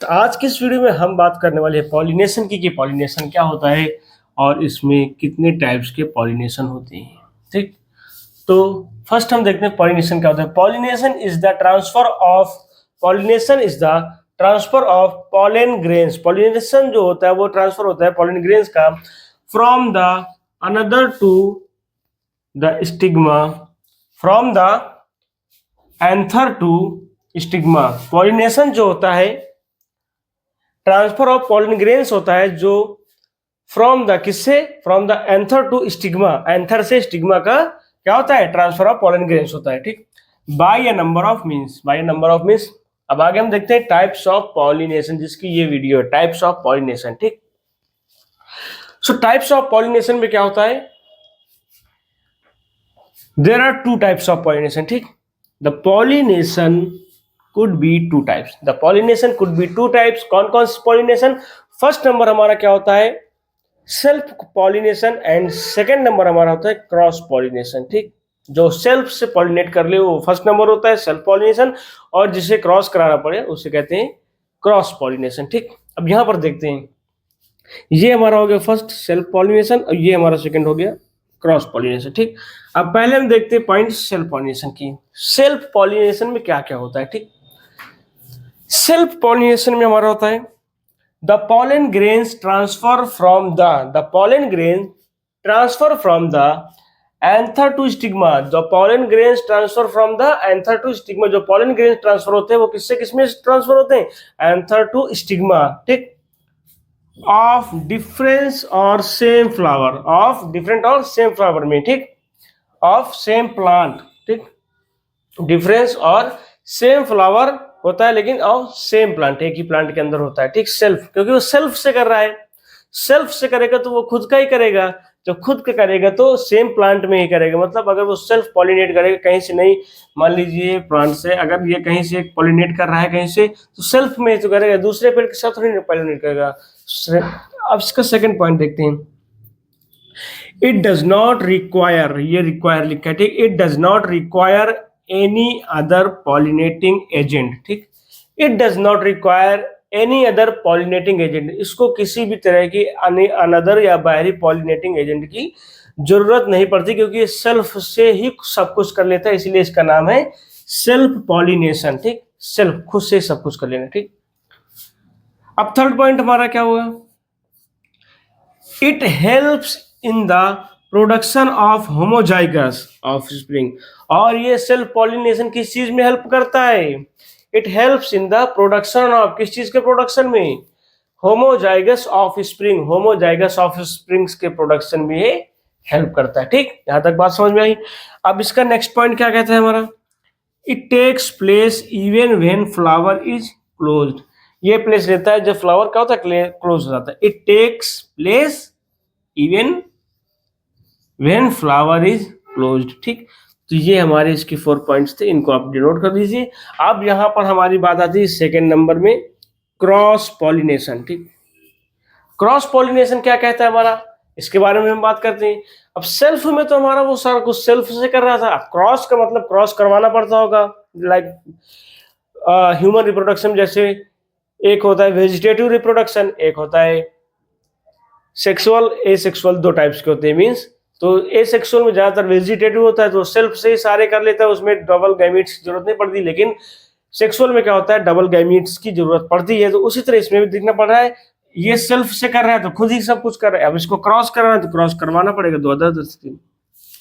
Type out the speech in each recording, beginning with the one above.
तो आज की इस वीडियो में हम बात करने वाले हैं पॉलिनेशन की कि पॉलिनेशन क्या होता है और इसमें कितने टाइप्स के पॉलिनेशन होते हैं। ठीक, तो फर्स्ट हम देखते हैं पॉलिनेशन क्या होता है। Pollination is the transfer of pollen grains. Pollination जो होता है वो ट्रांसफर होता है पॉलन ग्रेन्स का from the another to the stigma, from the anther to stigma. Pollination जो होता है ट्रांसफर ऑफ पॉलन ग्रेन्स होता है जो फ्रॉम द किससे, from the anther to stigma, anther से स्टिग्मा का क्या होता है, ट्रांसफर ऑफ पॉलन ग्रेन्स होता है। ठीक, by a number of means, by a number of means. अब आगे हम देखते हैं टाइप्स ऑफ पॉलिनेशन, जिसकी ये वीडियो है, टाइप्स ऑफ पॉलिनेशन। ठीक, सो टाइप्स ऑफ पॉलिनेशन में क्या होता है, there are two types of pollination. ठीक, the pollination could be two types, the pollination could be two types। कौन कौन सी पॉलिनेशन, फर्स्ट नंबर हमारा क्या होता है self pollination and second number हमारा होता है क्रॉस पॉलिनेशन। ठीक, जो सेल्फ से पॉलिनेट कर ले वो फर्स्ट नंबर होता है सेल्फ पॉलिनेशन, और जिसे क्रॉस कराना पड़े उसे कहते हैं क्रॉस पॉलिनेशन। ठीक, अब यहां पर देखते हैं, ये हमारा हो गया फर्स्ट सेल्फ पॉलिनेशन और ये हमारा सेकंड हो गया क्रॉस पॉलिनेशन। ठीक, अब पहले हम देखते हैं पॉइंट सेल्फ पॉलिनेशन की। सेल्फ पॉलिनेशन में क्या क्या होता है। ठीक, सेल्फ पॉलिनेशन में हमारा होता है the pollen grains transfer from the pollen grain transfer from the anther to stigma. जो pollen grains transfer from the anther to stigma, जो पॉलन ग्रेन्स ट्रांसफर होते हैं वो किससे किसमें ट्रांसफर होते हैं, एंथर टू स्टिग्मा। ठीक, ऑफ डिफरेंस और सेम फ्लावर, ऑफ डिफरेंट और सेम फ्लावर में। ठीक, ऑफ सेम प्लांट। ठीक, डिफरेंस और सेम फ्लावर होता है लेकिन ऑफ सेम प्लांट, एक ही प्लांट के अंदर होता है। ठीक, सेल्फ, क्योंकि वो सेल्फ से कर रहा है, सेल्फ से करेगा तो वो खुद का ही करेगा, जो खुद का करेगा तो सेम प्लांट में ही करेगा। मतलब अगर वो सेल्फ पॉलिनेट करेगा कहीं से नहीं, मान लीजिए प्लांट से अगर ये कहीं से पॉलिनेट कर रहा है कहीं से, तो सेल्फ में ही तो करेगा, दूसरे पेड़ के साथ थोड़ी पॉलिनेट करेगा। अब इसका सेकंड पॉइंट देखते हैं, इट डज नॉट रिक्वायर, ये रिक्वायर लिखा है। ठीक, it does not require any other pollinating agent. ठीक, it does not require any other pollinating agent, इसको किसी भी तरह की अनदर या बाहरी पॉलिनेटिंग एजेंट की जरूरत नहीं पड़ती, क्योंकि ये सेल्फ से ही सब कुछ कर लेता है, इसलिए इसका नाम है सेल्फ पॉलिनेशन। ठीक, सेल्फ, खुद से सब कुछ कर लेना। ठीक, अब थर्ड पॉइंट हमारा क्या हुआ, it helps in the production of homozygous offspring. और ये सेल्फ पॉलिनेशन किस चीज में हेल्प करता है, it helps in the production of, किस चीज के प्रोडक्शन में, होमोजाइगस ऑफस्प्रिंग, होमोजाइगस ऑफस्प्रिंग्स के प्रोडक्शन में ये हेल्प करता है। ठीक, यहां तक बात समझ में आई। अब इसका नेक्स्ट पॉइंट क्या कहता है हमारा, it takes place even when flower is closed. ये प्लेस रहता है जब फ्लावर क्या होता है, क्लोज हो जाता है। It takes place even when flower is closed. ठीक, तो ये हमारे इसके 4 पॉइंट्स थे, इनको आप डिनोट कर दीजिए। अब यहां पर हमारी बात आती है सेकंड नंबर में क्रॉस पॉलिनेशन। ठीक, क्रॉस पॉलिनेशन क्या कहता है हमारा, इसके बारे में हम बात करते हैं। अब सेल्फ में तो हमारा वो सारा कुछ सेल्फ से कर रहा था, अब क्रॉस का मतलब क्रॉस करवाना पड़ता होगा, लाइक ह्यूमन रिप्रोडक्शन जैसे एक होता है वेजिटेटिव रिप्रोडक्शन, एक होता है सेक्सुअल, एसेक्सुअल, दो टाइप्स के होते हैं। मींस तो एसेक्सुअल में ज्यादातर वेजिटेटिव होता है तो सेल्फ से ही सारे कर लेता है, उसमें डबल गैमीट्स की जरूरत नहीं पड़ती। लेकिन सेक्सुअल में क्या होता है, डबल गैमीट्स की जरूरत पड़ती है। तो उसी तरह इसमें भी देखना पड़ रहा है, ये सेल्फ से कर रहा है तो खुद ही सब कुछ कर रहा है, अब इसको क्रॉस करना है तो क्रॉस करवाना पड़ेगा, दो अदर।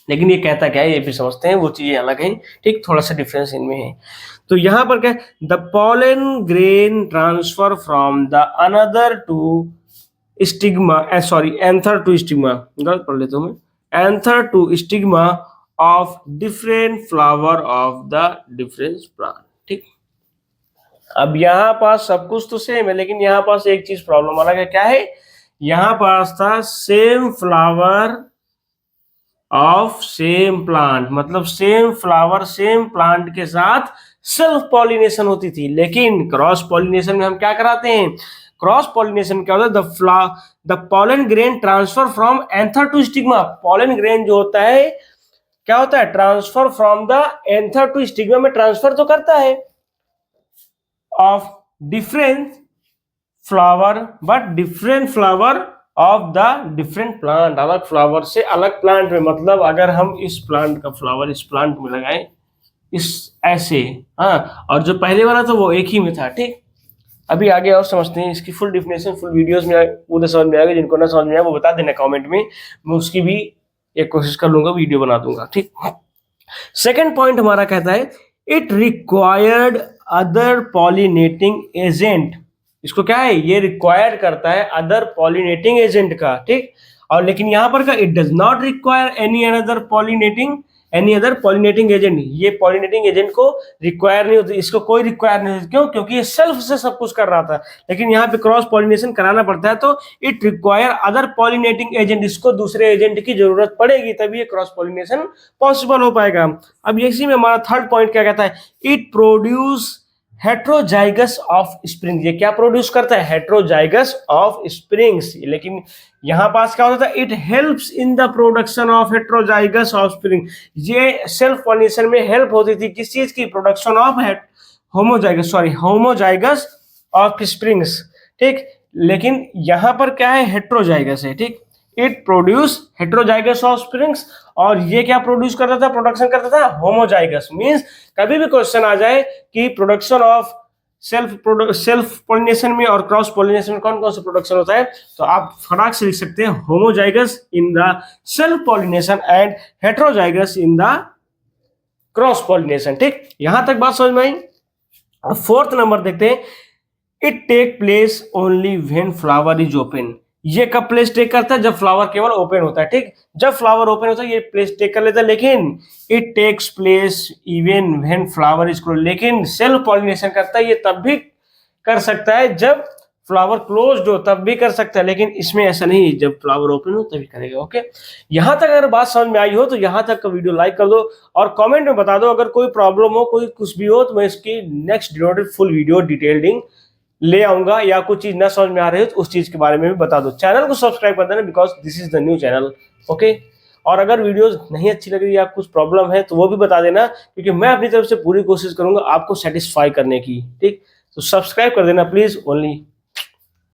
लेकिन ये कहता क्या है ये भी समझते हैं, वो चीजें अलग हैं। ठीक, थोड़ा सा डिफरेंस इनमें है। तो यहाँ पर क्या, the pollen grain transfer from the another to stigma, sorry anther to stigma, गलत पढ़ लेता हूं मैं, anther to stigma of different flower of the different plant. ठीक, अब यहाँ पास सब कुछ तो सेम है, लेकिन यहाँ पास एक चीज प्रॉब्लम अलग है, क्या है, यहाँ पास था same flower of same plant, मतलब सेम फ्लावर सेम प्लांट के साथ सेल्फ पॉलिनेशन होती थी। लेकिन क्रॉस पॉलिनेशन में हम क्या कराते हैं, क्रॉस पॉलिनेशन क्या होता है, the pollen grain transfer from anther to stigma. Pollen grain जो होता है क्या होता है, transfer from the anther to stigma में ट्रांसफर तो करता है, of different flower but different flower of the different plant, अलग फ्लावर से अलग प्लांट में, मतलब अगर हम इस प्लांट का फ्लावर इस प्लांट में लगाएं इस ऐसे, हाँ, और जो पहले वाला था वो एक ही में था, ठीक। अभी आगे और समझते हैं इसकी फुल डिफिनेशन, फुल वीडियोस में पूरे समझ में आएगा। जिनको ना समझ में आए वो बता देना कमेंट में, मैं उसकी भी एक कोशिश कर लूंगा, वीडियो बना दूंगा, ठीक। सेकंड पॉइंट हमारा कहता है it required other pollinating agent. इसको क्या है, ये रिक्वायर करता है अदर पॉलिनेटिंग एजेंट का, ठीक। और लेकिन यहां पर का it does not require any other pollinating agent, ये पॉलिनेटिंग एजेंट को रिक्वायर नहीं होती, इसको कोई रिक्वायर नहीं होती। क्यों? क्योंकि ये सेल्फ से सब कुछ कर रहा था, लेकिन यहाँ पे क्रॉस पॉलिनेशन कराना पड़ता है, तो it require other pollinating agent, इसको दूसरे एजेंट की जरूरत पड़ेगी तभी ये क्रॉस पॉलिनेशन पॉसिबल हो पाएगा। अब इसी में हमारा थर्ड पॉइंट क्या कहता है, it produce heterozygous of spring. ये क्या प्रोड्यूस करता है, हेट्रोजाइगस ऑफ स्प्रिंग्स। लेकिन यहां पास क्या होता है, it helps in the production of heterozygous of spring. ये सेल्फ पॉलिनेशन में हेल्प होती थी, किस चीज की, production of homozygous of springs, ठीक। लेकिन यहां पर क्या है, हेट्रोजाइगस है, ठीक। It produce heterozygous of springs, और ये क्या प्रोड्यूस करता था, प्रोडक्शन करता था होमोजाइगस। मींस कभी भी क्वेश्चन आ जाए कि प्रोडक्शन ऑफ सेल्फ पॉलिनेशन में और क्रॉस पॉलिनेशन में कौन कौन सा प्रोडक्शन होता है, तो आप फटाक से लिख सकते हैं homozygous in the self pollination and heterozygous in the cross pollination, ठीक। यहां तक बात समझ में आई। अब फोर्थ नंबर देखते हैं, it take place only when flower is open. ये कब प्लेस टेक करता है, जब फ्लावर केवल ओपन होता है, ठीक। जब फ्लावर ओपन होता है ये प्लेस टेक कर लेता है, लेकिन it takes place even when flower is close. लेकिन सेल्फ पॉलिनेशन करता है ये तब भी कर सकता है, जब फ्लावर क्लोज्ड हो तब भी कर सकता है, लेकिन इसमें ऐसा नहीं, जब फ्लावर ओपन हो तभी करेगा। ओके, यहां तक अगर बात समझ में आई हो तो यहां तक का वीडियो लाइक कर दो और कमेंट में बता दो। अगर कोई प्रॉब्लम हो, कोई कुछ भी हो, तो मैं इसकी नेक्स्ट फुल वीडियो डिटेल्डिंग ले आऊंगा, या कुछ चीज ना समझ में आ रही हो तो उस चीज के बारे में भी बता दो। चैनल को सब्सक्राइब कर देना, because this is the new channel. Okay, और अगर वीडियोस नहीं अच्छी लग रही या कुछ प्रॉब्लम है तो वो भी बता देना, क्योंकि मैं अपनी तरफ से पूरी कोशिश करूंगा आपको सेटिस्फाई करने की, ठीक। तो सब्सक्राइब कर देना प्लीज ओनली।